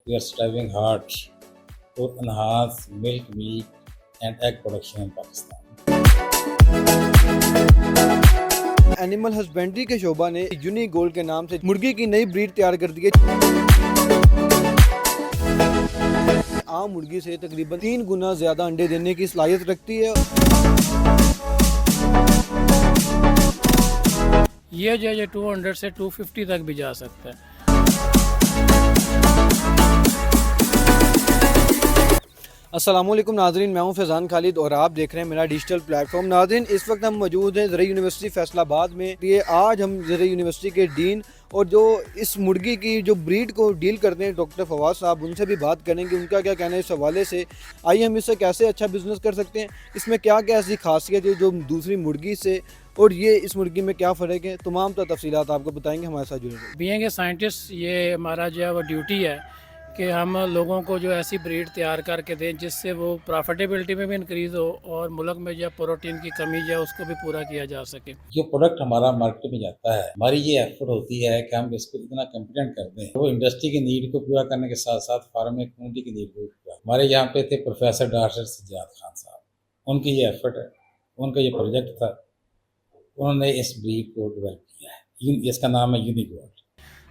we are striving hard to enhance milk, meat, and egg production in Pakistan. Animal husbandry के शोबा ने unique gold के नाम से मुर्गी की नई ब्रीड तैयार कर दी है। आम मुर्गी से तकरीबन 3 गुना ज्यादा अंडे देने की सलाहियत रखती है। ये जो है 200 से 250 तक भी जा सकता है। अस्सलामुअलैकुम नाज़रीन, मैं हूं फैज़ान खालिद और आप देख रहे हैं मेरा डिजिटल प्लेटफॉर्म। नाज़रीन, इस वक्त हम मौजूद हैं ज़रई यूनिवर्सिटी फैसलाबाद में। ये आज हम ज़रई यूनिवर्सिटी के डीन और जो इस मुर्गी की जो ब्रीड को डील करते हैं डॉक्टर फवाद साहब, उनसे भी बात करेंगे उनका क्या कहना है इस हवाले से। आइए हम इससे कैसे अच्छा बिजनेस कर सकते हैं, इसमें क्या क्या ऐसी खासियत है जो दूसरी मुर्गी से, और ये इस मुर्गी में क्या फ़र्क है, तमाम तफसीलात आपको बताएंगे। हमारे साथ जुड़े बीइंग ए साइंटिस्ट, ये हमारा जो है वो ड्यूटी है कि हम लोगों को जो ऐसी ब्रीड तैयार करके दें जिससे वो प्रॉफिटेबिलिटी में भी इंक्रीज़ हो और मुल्क में जो प्रोटीन की कमी जो है उसको भी पूरा किया जा सके। जो प्रोडक्ट हमारा मार्केट में जाता है, हमारी ये एफर्ट होती है कि हम इसको इतना कॉम्पिटेंट कर दें वो इंडस्ट्री की नीड को पूरा करने के साथ साथ फार्मिंग कम्युनिटी की नीड को भी पूरा। हमारे यहाँ पे थे प्रोफेसर डॉक्टर सज्जाद खान साहब, उनकी ये एफर्ट है, उनका ये प्रोजेक्ट था, उन्होंने इस ब्रीड को डेवलप किया है। इसका नाम है यूनिक गोल्ड।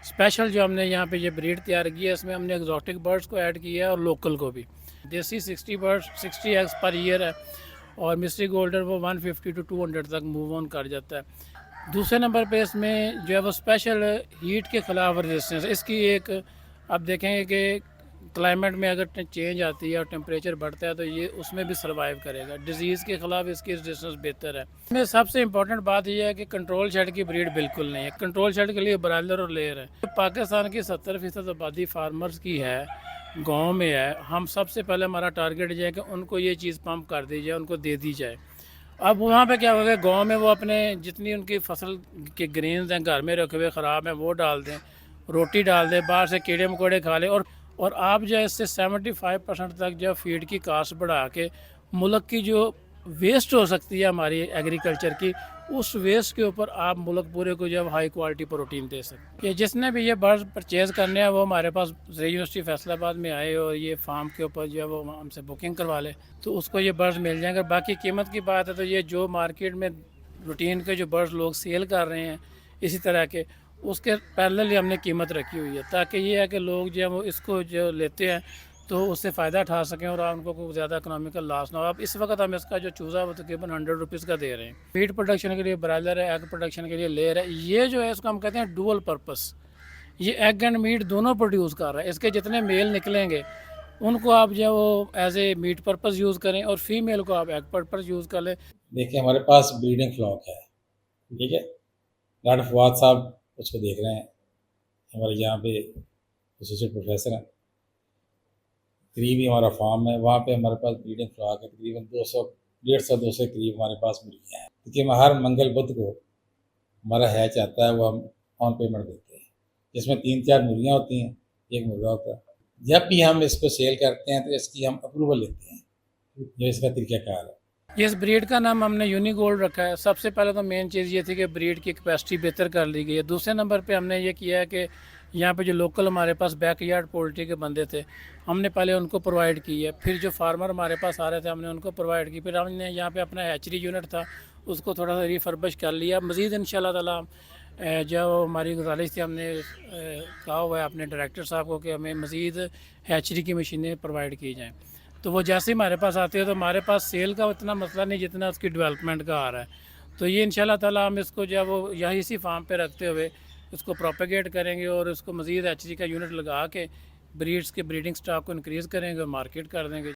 स्पेशल जो हमने यहाँ पे ये ब्रीड तैयार की है, इसमें हमने एक्जॉटिक बर्ड्स को ऐड किया है और लोकल को भी। देसी 60 बर्ड्स 60 एग्स पर ईयर है और मिस्ट्री गोल्डन वो 150 to 200 तक मूव ऑन कर जाता है। दूसरे नंबर पे इसमें जो है वो स्पेशल हीट के ख़िलाफ़ रेजिस्टेंस इसकी एक, आप देखेंगे कि क्लाइमेट में अगर चेंज आती है और टेम्परेचर बढ़ता है तो ये उसमें भी सर्वाइव करेगा। डिजीज़ के ख़िलाफ़ इसकी रेजिस्टेंस बेहतर है। इसमें सबसे इम्पोर्टेंट बात यह है कि कंट्रोल शेड की ब्रीड बिल्कुल नहीं है। कंट्रोल शेड के लिए ब्रायलर और लेयर है। पाकिस्तान की 70% आबादी फार्मर्स की है, गांव में है। हम सबसे पहले हमारा टारगेट ये है कि उनको ये चीज़ पम्प कर दी जाए, उनको दे दी जाए। अब वहाँ पे क्या होगा, गांव में वो अपने जितनी उनकी फसल के ग्रेन्स हैं घर में रखे हुए ख़राब हैं वो डाल दें, रोटी डाल दें, बाहर से कीड़े मकोड़े खा लें। और आप जो है इससे 75% तक जो फीड की कास्ट बढ़ा के मुल्क की जो वेस्ट हो सकती है हमारी एग्रीकल्चर की, उस वेस्ट के ऊपर आप मुल्क पूरे को जो हाई क्वालिटी प्रोटीन दे सकते हैं। जिसने भी ये बर्ड्स परचेज़ करने हैं वो हमारे पास यूनिवर्सिटी फैसलाबाद में आए और ये फार्म के ऊपर जो है वो हमसे बुकिंग करवा ले तो उसको ये बर्ड्स मिल जाएंगे। बाकी कीमत की बात है तो ये जो मार्केट में रूटीन के जो बर्ड्स लोग सेल कर रहे हैं इसी तरह के, उसके पैरेलल हमने कीमत रखी हुई है ताकि ये है कि लोग जो है वो इसको जो लेते हैं तो उससे फ़ायदा उठा सकें और उनको कोई ज़्यादा इकोनॉमिकल लॉस ना हो। अब इस वक्त हम इसका जो चूज़ा वो तकरीबन 100 रुपीज़ का दे रहे हैं। मीट प्रोडक्शन के लिए ब्रायलर है, एग प्रोडक्शन के लिए लेयर है। ये जो है इसको हम कहते हैं डुअल पर्पस, ये एग एंड मीट दोनों प्रोड्यूस कर रहा है। इसके जितने मेल निकलेंगे उनको आप जो है वो as a meat purpose use करें और फीमेल को आप एग पर्पज़ यूज़ कर लें। देखिए हमारे पास ब्रीडिंग फ्लॉक है, ठीक है। डॉक्टर फवाद साहब उसको देख रहे हैं, हमारे यहाँ पे एसोसिएट प्रोफेसर हैं। करीब ही हमारा फार्म है, वहाँ पे हमारे पास ब्रीडिंग फ्लॉक है। तकरीबन 150-200 के करीब हमारे पास मुर्गियाँ हैं, क्योंकि हम हर मंगल बुध को हमारा हैच आता है, वो हम ऑन पेमेंट देते हैं, जिसमें 3-4 मुर्गियाँ होती हैं, एक मुर्गा होता है। जब भी हम इसको सेल करते हैं तो इसकी हम अप्रूवल लेते हैं, जो इसका तरीक़ाकार है। इस ब्रीड का नाम हमने यूनिक गोल्ड रखा है। सबसे पहले तो मेन चीज़ ये थी कि ब्रीड की कैपेसिटी बेहतर कर ली गई है। दूसरे नंबर पे हमने ये किया है कि यहाँ पे जो लोकल हमारे पास बैकयार्ड पोल्ट्री के बंदे थे, हमने पहले उनको प्रोवाइड की है। फिर जो फार्मर हमारे पास आ रहे थे हमने उनको प्रोवाइड की। फिर हमने यहाँ पे अपना हैचरी यूनिट था उसको थोड़ा सा रिफर्बिश कर लिया। मज़ीद इंशाल्लाह ताला जो हमारी गुजारिश थी, हमने कहा हुआ है अपने डायरेक्टर साहब को कि हमें मज़ीद हैचरी की मशीनें प्रोवाइड की जाएँ। तो वो जैसे ही हमारे पास आती है तो हमारे पास सेल का उतना मसला नहीं जितना उसकी डेवलपमेंट का आ रहा है। तो ये इंशाल्लाह ताला हम इसको जो है वो यहीं इसी फार्म पे रखते हुए इसको प्रोपेगेट करेंगे और इसको मज़ीद एचजी का यूनिट लगा के ब्रीड्स के ब्रीडिंग स्टॉक को इंक्रीज़ करेंगे और मार्केट कर देंगे।